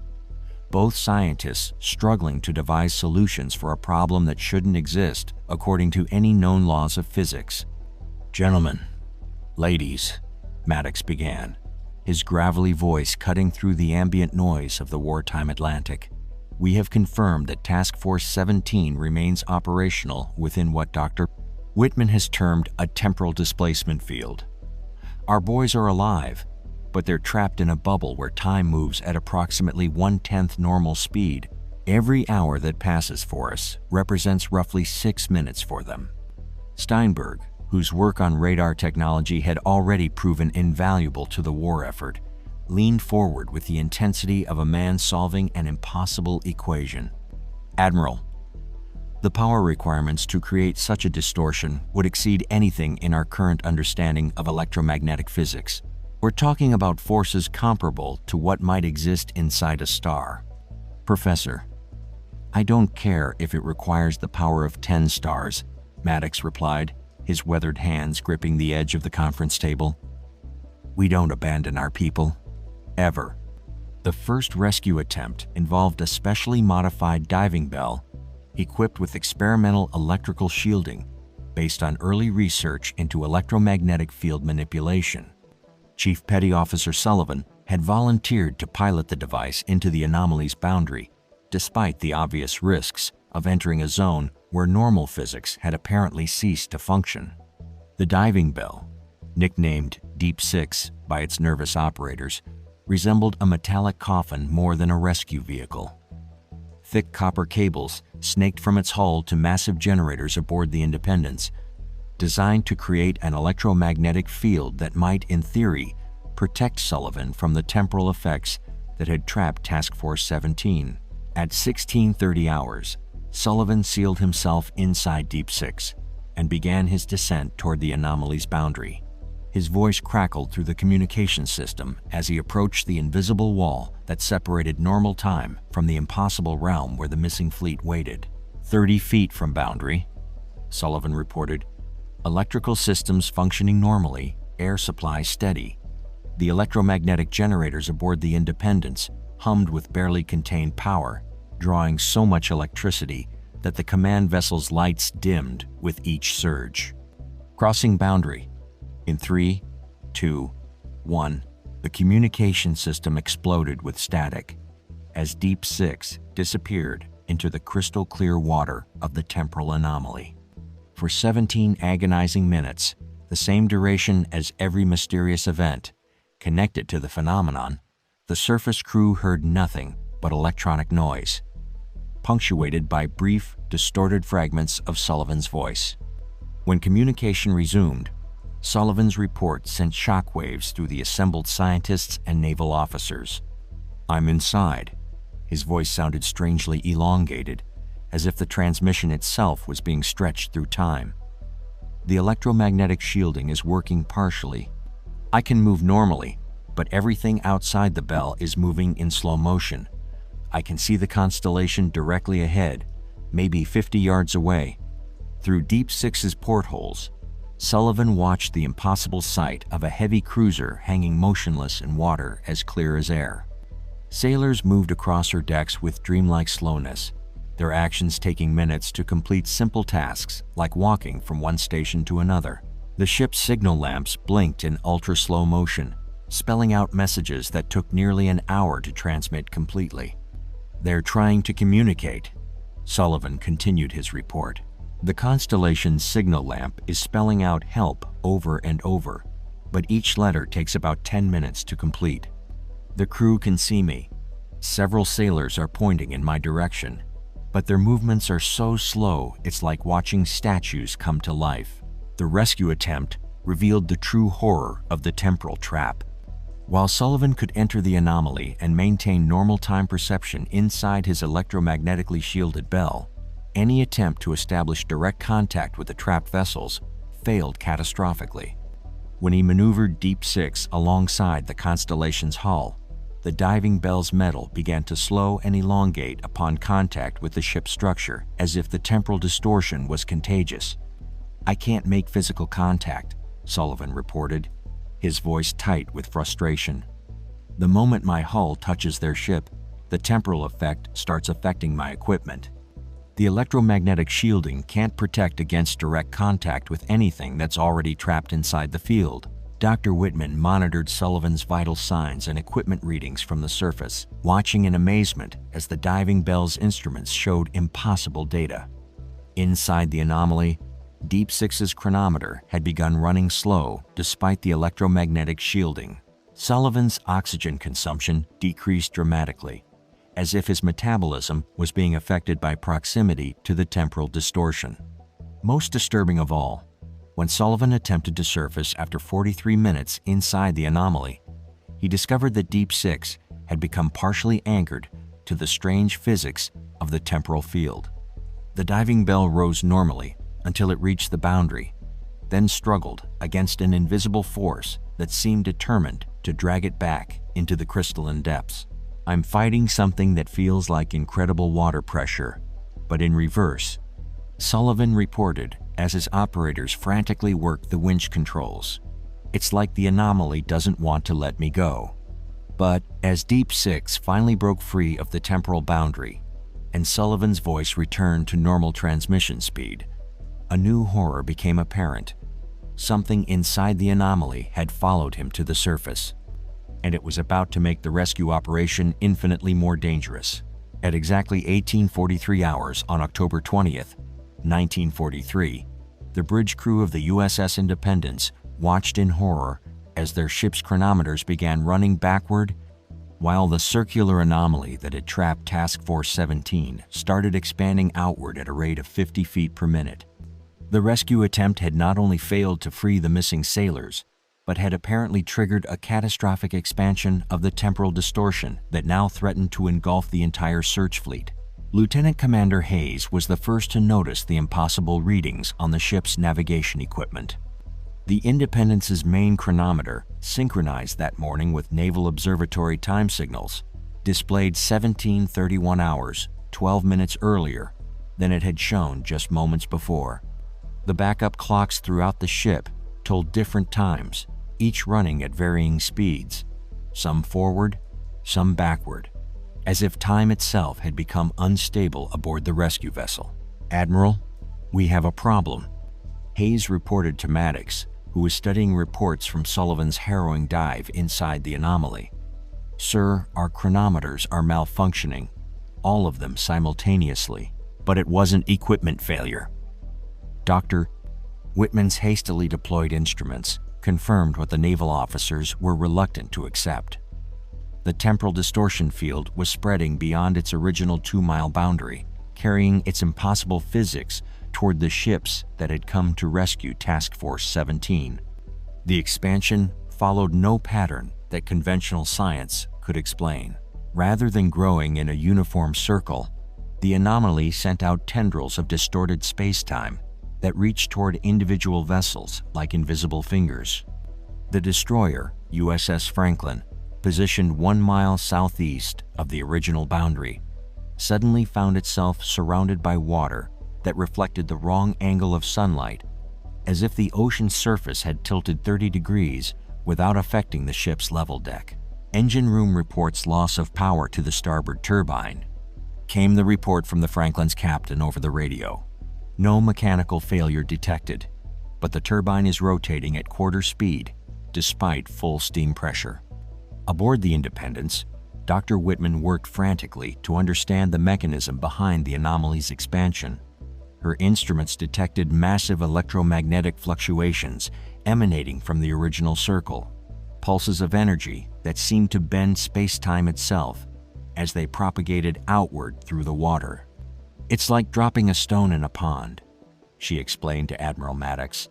both scientists struggling to devise solutions for a problem that shouldn't exist according to any known laws of physics. "Gentlemen, ladies," Maddox began, his gravelly voice cutting through the ambient noise of the wartime Atlantic. "We have confirmed that Task Force 17 remains operational within what Dr. Whitman has termed a temporal displacement field. Our boys are alive, but they're trapped in a bubble where time moves at approximately 1/10 normal speed. Every hour that passes for us represents roughly 6 minutes for them." Steinberg, whose work on radar technology had already proven invaluable to the war effort, leaned forward with the intensity of a man solving an impossible equation. "Admiral, the power requirements to create such a distortion would exceed anything in our current understanding of electromagnetic physics. We're talking about forces comparable to what might exist inside a star." "Professor, I don't care if it requires the power of 10 stars, Maddox replied, his weathered hands gripping the edge of the conference table. "We don't abandon our people. Ever." The first rescue attempt involved a specially modified diving bell equipped with experimental electrical shielding based on early research into electromagnetic field manipulation. Chief Petty Officer Sullivan had volunteered to pilot the device into the anomaly's boundary, despite the obvious risks of entering a zone where normal physics had apparently ceased to function. The diving bell, nicknamed Deep Six by its nervous operators, resembled a metallic coffin more than a rescue vehicle. Thick copper cables snaked from its hull to massive generators aboard the Independence, designed to create an electromagnetic field that might, in theory, protect Sullivan from the temporal effects that had trapped Task Force 17. At 16:30 hours, Sullivan sealed himself inside Deep Six and began his descent toward the anomaly's boundary. His voice crackled through the communication system as he approached the invisible wall that separated normal time from the impossible realm where the missing fleet waited. 30 feet from boundary, Sullivan reported. Electrical systems functioning normally, air supply steady. The electromagnetic generators aboard the Independence hummed with barely contained power, drawing so much electricity that the command vessel's lights dimmed with each surge. Crossing boundary. In 3, 2, 1, the communication system exploded with static as Deep Six disappeared into the crystal clear water of the temporal anomaly. For 17 agonizing minutes, the same duration as every mysterious event connected to the phenomenon, the surface crew heard nothing but electronic noise, punctuated by brief, distorted fragments of Sullivan's voice. When communication resumed, Sullivan's report sent shockwaves through the assembled scientists and naval officers. "I'm inside." His voice sounded strangely elongated, as if the transmission itself was being stretched through time. "The electromagnetic shielding is working partially. I can move normally, but everything outside the bell is moving in slow motion. I can see the Constellation directly ahead, maybe 50 yards away." Through Deep Six's portholes, Sullivan watched the impossible sight of a heavy cruiser hanging motionless in water as clear as air. Sailors moved across her decks with dreamlike slowness, their actions taking minutes to complete simple tasks like walking from one station to another. The ship's signal lamps blinked in ultra-slow motion, spelling out messages that took nearly an hour to transmit completely. "They're trying to communicate," Sullivan continued his report. "The Constellation's signal lamp is spelling out help over and over, but each letter takes about 10 minutes to complete. The crew can see me. Several sailors are pointing in my direction, but their movements are so slow it's like watching statues come to life." The rescue attempt revealed the true horror of the temporal trap. While Sullivan could enter the anomaly and maintain normal time perception inside his electromagnetically shielded bell, any attempt to establish direct contact with the trapped vessels failed catastrophically. When he maneuvered Deep Six alongside the Constellation's hull, the diving bell's metal began to slow and elongate upon contact with the ship's structure, as if the temporal distortion was contagious. "I can't make physical contact," Sullivan reported, his voice tight with frustration. "The moment my hull touches their ship, the temporal effect starts affecting my equipment. The electromagnetic shielding can't protect against direct contact with anything that's already trapped inside the field." Dr. Whitman monitored Sullivan's vital signs and equipment readings from the surface, watching in amazement as the diving bell's instruments showed impossible data. Inside the anomaly, Deep Six's chronometer had begun running slow despite the electromagnetic shielding. Sullivan's oxygen consumption decreased dramatically, as if his metabolism was being affected by proximity to the temporal distortion. Most disturbing of all, when Sullivan attempted to surface after 43 minutes inside the anomaly, he discovered that Deep Six had become partially anchored to the strange physics of the temporal field. The diving bell rose normally until it reached the boundary, then struggled against an invisible force that seemed determined to drag it back into the crystalline depths. "I'm fighting something that feels like incredible water pressure, but in reverse," Sullivan reported as his operators frantically worked the winch controls. "It's like the anomaly doesn't want to let me go." But as Deep Six finally broke free of the temporal boundary and Sullivan's voice returned to normal transmission speed, a new horror became apparent. Something inside the anomaly had followed him to the surface, and it was about to make the rescue operation infinitely more dangerous. At exactly 1843 hours on October 20th, 1943, the bridge crew of the USS Independence watched in horror as their ship's chronometers began running backward, while the circular anomaly that had trapped Task Force 17 started expanding outward at a rate of 50 feet per minute. The rescue attempt had not only failed to free the missing sailors, but had apparently triggered a catastrophic expansion of the temporal distortion that now threatened to engulf the entire search fleet. Lieutenant Commander Hayes was the first to notice the impossible readings on the ship's navigation equipment. The Independence's main chronometer, synchronized that morning with Naval Observatory time signals, displayed 17:31 hours, 12 minutes earlier than it had shown just moments before. The backup clocks throughout the ship told different times, each running at varying speeds, some forward, some backward, as if time itself had become unstable aboard the rescue vessel. "Admiral, we have a problem," Hayes reported to Maddox, who was studying reports from Sullivan's harrowing dive inside the anomaly. "Sir, our chronometers are malfunctioning, all of them simultaneously, but it wasn't equipment failure." Dr. Whitman's hastily deployed instruments confirmed what the naval officers were reluctant to accept. The temporal distortion field was spreading beyond its original 2-mile boundary, carrying its impossible physics toward the ships that had come to rescue Task Force 17. The expansion followed no pattern that conventional science could explain. Rather than growing in a uniform circle, the anomaly sent out tendrils of distorted space-time that reached toward individual vessels like invisible fingers. The destroyer, USS Franklin, positioned 1 mile southeast of the original boundary, suddenly found itself surrounded by water that reflected the wrong angle of sunlight, as if the ocean's surface had tilted 30 degrees without affecting the ship's level deck. "Engine room reports loss of power to the starboard turbine," came the report from the Franklin's captain over the radio. "No mechanical failure detected, but the turbine is rotating at quarter speed despite full steam pressure." Aboard the Independence, Dr. Whitman worked frantically to understand the mechanism behind the anomaly's expansion. Her instruments detected massive electromagnetic fluctuations emanating from the original circle, pulses of energy that seemed to bend space-time itself as they propagated outward through the water. "It's like dropping a stone in a pond," she explained to Admiral Maddox,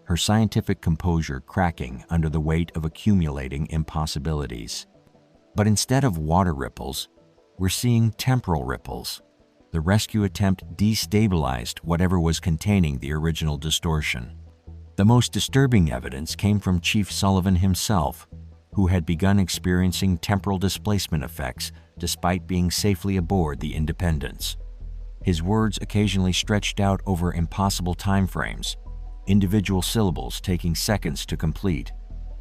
her scientific composure cracking under the weight of accumulating impossibilities. "But instead of water ripples, we're seeing temporal ripples." The rescue attempt destabilized whatever was containing the original distortion. The most disturbing evidence came from Chief Sullivan himself, who had begun experiencing temporal displacement effects despite being safely aboard the Independence. His words occasionally stretched out over impossible timeframes, individual syllables taking seconds to complete,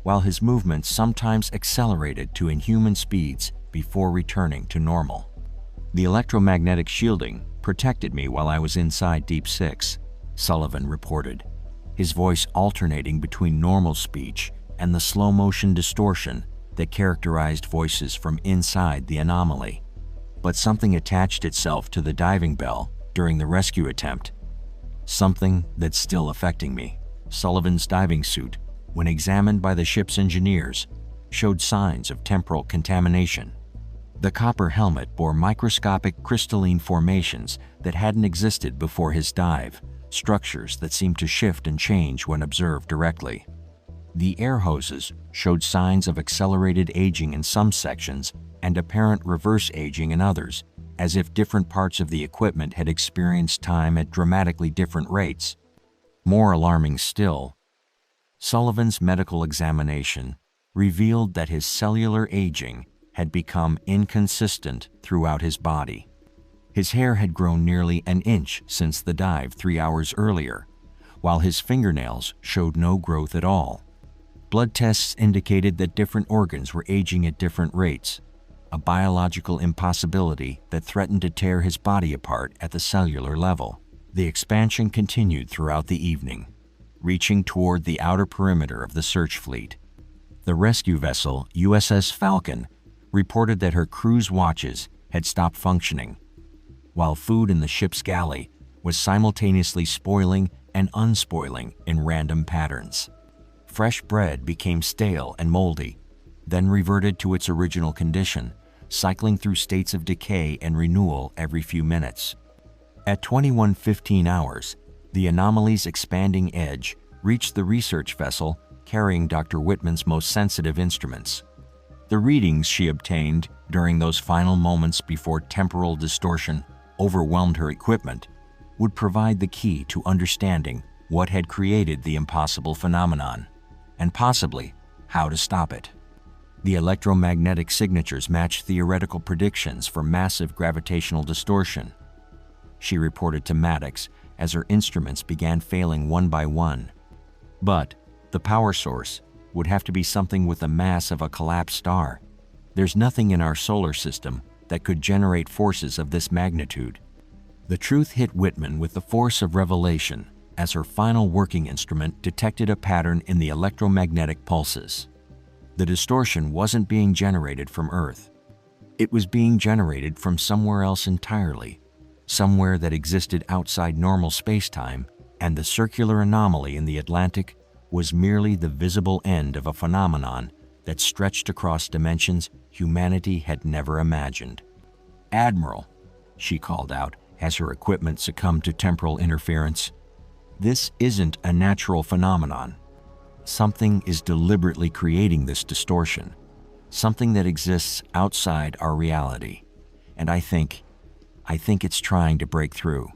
while his movements sometimes accelerated to inhuman speeds before returning to normal. "The electromagnetic shielding protected me while I was inside Deep Six," Sullivan reported, his voice alternating between normal speech and the slow-motion distortion that characterized voices from inside the anomaly. But something attached itself to the diving bell during the rescue attempt. Something that's still affecting me. Sullivan's diving suit, when examined by the ship's engineers, showed signs of temporal contamination. The copper helmet bore microscopic crystalline formations that hadn't existed before his dive, structures that seemed to shift and change when observed directly. The air hoses showed signs of accelerated aging in some sections and apparent reverse aging in others, as if different parts of the equipment had experienced time at dramatically different rates. More alarming still, Sullivan's medical examination revealed that his cellular aging had become inconsistent throughout his body. His hair had grown nearly an inch since the dive 3 hours earlier, while his fingernails showed no growth at all. Blood tests indicated that different organs were aging at different rates, a biological impossibility that threatened to tear his body apart at the cellular level. The expansion continued throughout the evening, reaching toward the outer perimeter of the search fleet. The rescue vessel, USS Falcon, reported that her crew's watches had stopped functioning, while food in the ship's galley was simultaneously spoiling and unspoiling in random patterns. Fresh bread became stale and moldy, then reverted to its original condition, cycling through states of decay and renewal every few minutes. At 21:15 hours, the anomaly's expanding edge reached the research vessel carrying Dr. Whitman's most sensitive instruments. The readings she obtained during those final moments before temporal distortion overwhelmed her equipment would provide the key to understanding what had created the impossible phenomenon, and possibly how to stop it. The electromagnetic signatures matched theoretical predictions for massive gravitational distortion, she reported to Maddox as her instruments began failing one by one. But the power source would have to be something with the mass of a collapsed star. There's nothing in our solar system that could generate forces of this magnitude. The truth hit Whitman with the force of revelation as her final working instrument detected a pattern in the electromagnetic pulses. The distortion wasn't being generated from Earth. It was being generated from somewhere else entirely, somewhere that existed outside normal space-time, and the circular anomaly in the Atlantic was merely the visible end of a phenomenon that stretched across dimensions humanity had never imagined. "Admiral," she called out as her equipment succumbed to temporal interference, "this isn't a natural phenomenon. Something is deliberately creating this distortion, something that exists outside our reality, and I think it's trying to break through."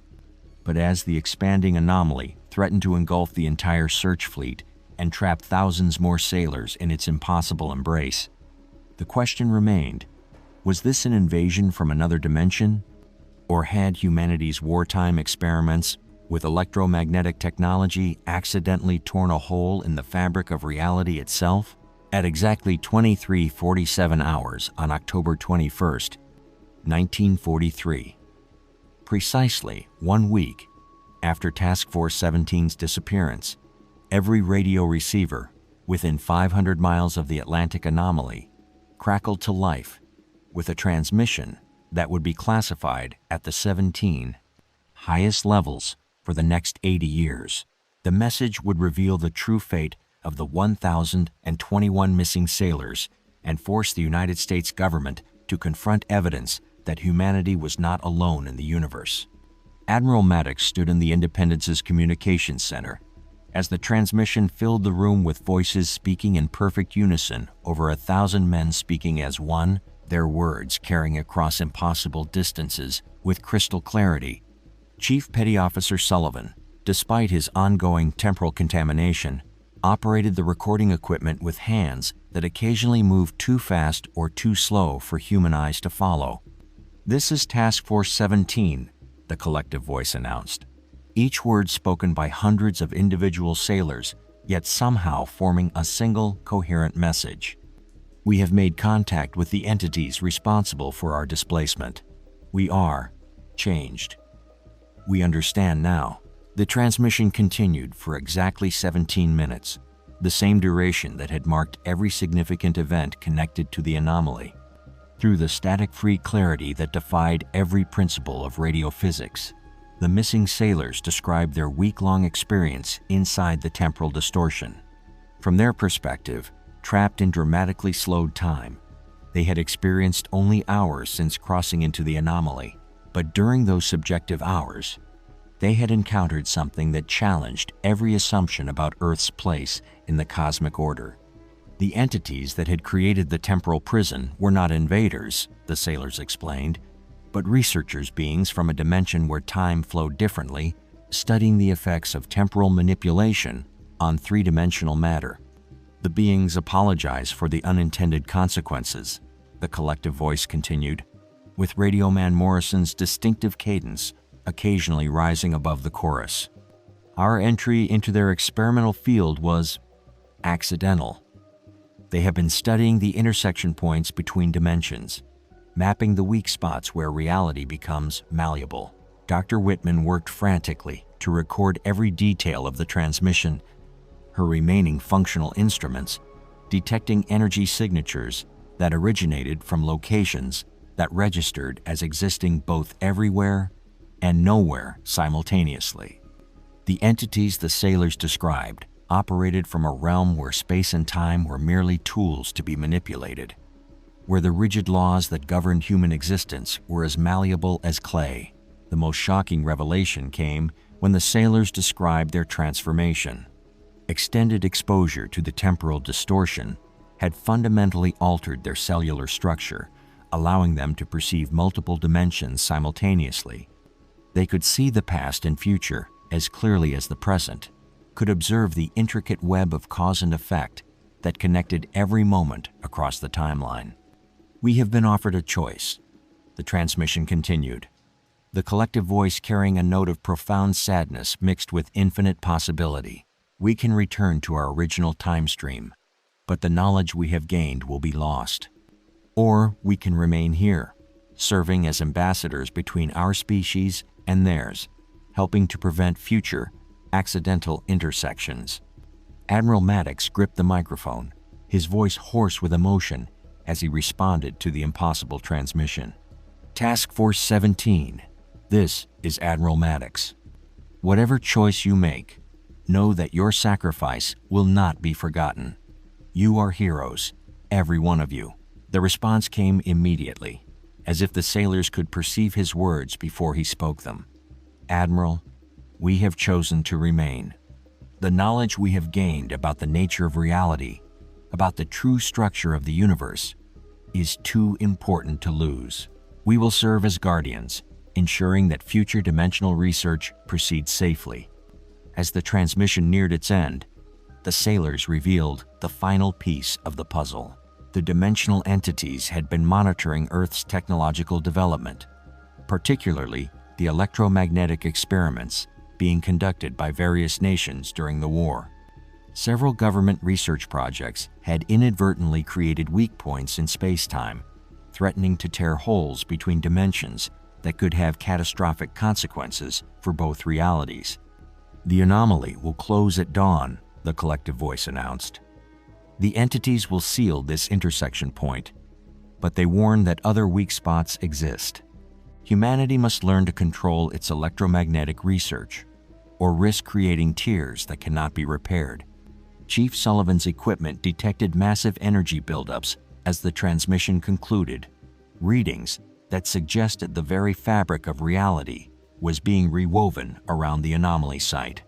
But as the expanding anomaly threatened to engulf the entire search fleet and trap thousands more sailors in its impossible embrace, the question remained, was this an invasion from another dimension? Or had humanity's wartime experiments with electromagnetic technology accidentally torn a hole in the fabric of reality itself? At exactly 23:47 hours on October 21st, 1943, precisely 1 week after Task Force 17's disappearance, every radio receiver within 500 miles of the Atlantic anomaly crackled to life with a transmission that would be classified at the 17 highest levels for the next 80 years. The message would reveal the true fate of the 1,021 missing sailors and force the United States government to confront evidence that humanity was not alone in the universe. Admiral Maddox stood in the Independence's communications center as the transmission filled the room with voices speaking in perfect unison, over 1,000 men speaking as one, their words carrying across impossible distances with crystal clarity. Chief Petty Officer Sullivan, despite his ongoing temporal contamination, operated the recording equipment with hands that occasionally moved too fast or too slow for human eyes to follow. "This is Task Force 17, the collective voice announced, each word spoken by hundreds of individual sailors, yet somehow forming a single coherent message. "We have made contact with the entities responsible for our displacement. We are changed. We understand now." The transmission continued for exactly 17 minutes, the same duration that had marked every significant event connected to the anomaly. Through the static-free clarity that defied every principle of radiophysics, the missing sailors described their week-long experience inside the temporal distortion. From their perspective, trapped in dramatically slowed time, they had experienced only hours since crossing into the anomaly, but during those subjective hours, they had encountered something that challenged every assumption about Earth's place in the cosmic order. The entities that had created the temporal prison were not invaders, the sailors explained, but researchers, beings from a dimension where time flowed differently, studying the effects of temporal manipulation on three-dimensional matter. The beings apologized for the unintended consequences, the collective voice continued, with Radio Man Morrison's distinctive cadence occasionally rising above the chorus. Our entry into their experimental field was accidental. They have been studying the intersection points between dimensions, mapping the weak spots where reality becomes malleable. Dr. Whitman worked frantically to record every detail of the transmission, her remaining functional instruments detecting energy signatures that originated from locations that registered as existing both everywhere and nowhere simultaneously. The entities the sailors described operated from a realm where space and time were merely tools to be manipulated, where the rigid laws that governed human existence were as malleable as clay. The most shocking revelation came when the sailors described their transformation. Extended exposure to the temporal distortion had fundamentally altered their cellular structure, allowing them to perceive multiple dimensions simultaneously. They could see the past and future as clearly as the present, could observe the intricate web of cause and effect that connected every moment across the timeline. We have been offered a choice, the transmission continued, the collective voice carrying a note of profound sadness mixed with infinite possibility. We can return to our original time stream, but the knowledge we have gained will be lost. Or we can remain here, serving as ambassadors between our species and theirs, helping to prevent future accidental intersections. Admiral Maddox gripped the microphone, his voice hoarse with emotion as he responded to the impossible transmission. Task Force 17, this is Admiral Maddox. Whatever choice you make, know that your sacrifice will not be forgotten. You are heroes, every one of you. The response came immediately, as if the sailors could perceive his words before he spoke them. Admiral, we have chosen to remain. The knowledge we have gained about the nature of reality, about the true structure of the universe, is too important to lose. We will serve as guardians, ensuring that future dimensional research proceeds safely. As the transmission neared its end, the sailors revealed the final piece of the puzzle. The dimensional entities had been monitoring Earth's technological development, particularly the electromagnetic experiments being conducted by various nations during the war. Several government research projects had inadvertently created weak points in space-time, threatening to tear holes between dimensions that could have catastrophic consequences for both realities. The anomaly will close at dawn, the collective voice announced. The entities will seal this intersection point, but they warn that other weak spots exist. Humanity must learn to control its electromagnetic research, or risk creating tears that cannot be repaired. Chief Sullivan's equipment detected massive energy buildups as the transmission concluded, readings that suggested the very fabric of reality was being rewoven around the anomaly site.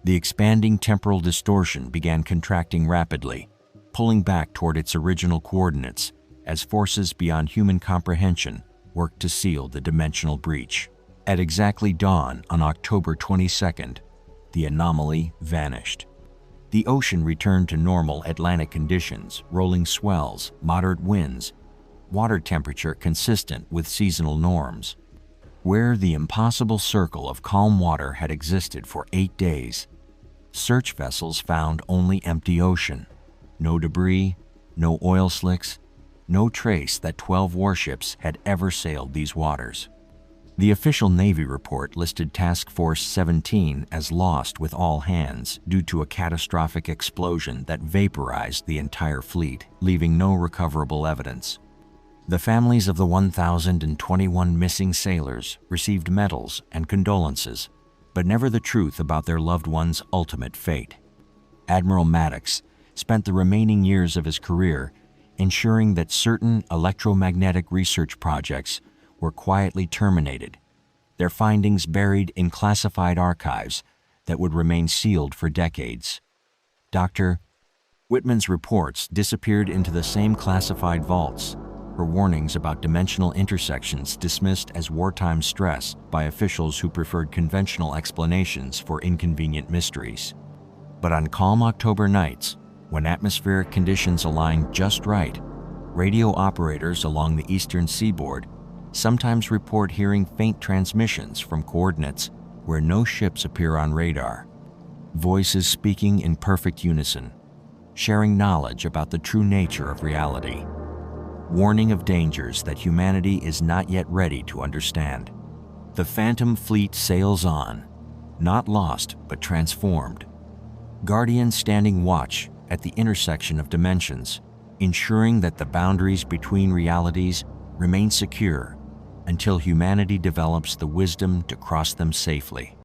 The expanding temporal distortion began contracting rapidly, pulling back toward its original coordinates as forces beyond human comprehension worked to seal the dimensional breach. At exactly dawn on October 22nd, the anomaly vanished. The ocean returned to normal Atlantic conditions, rolling swells, moderate winds, water temperature consistent with seasonal norms. Where the impossible circle of calm water had existed for 8 days, search vessels found only empty ocean. No debris, no oil slicks, no trace that 12 warships had ever sailed these waters. The official Navy report listed Task Force 17 as lost with all hands due to a catastrophic explosion that vaporized the entire fleet, leaving no recoverable evidence. The families of the 1,021 missing sailors received medals and condolences, but never the truth about their loved ones' ultimate fate. Admiral Maddox spent the remaining years of his career ensuring that certain electromagnetic research projects were quietly terminated, their findings buried in classified archives that would remain sealed for decades. Dr. Whitman's reports disappeared into the same classified vaults, her warnings about dimensional intersections dismissed as wartime stress by officials who preferred conventional explanations for inconvenient mysteries. But on calm October nights, when atmospheric conditions align just right, radio operators along the eastern seaboard sometimes report hearing faint transmissions from coordinates where no ships appear on radar. Voices speaking in perfect unison, sharing knowledge about the true nature of reality, warning of dangers that humanity is not yet ready to understand. The Phantom Fleet sails on, not lost but transformed. Guardians standing watch at the intersection of dimensions, ensuring that the boundaries between realities remain secure until humanity develops the wisdom to cross them safely.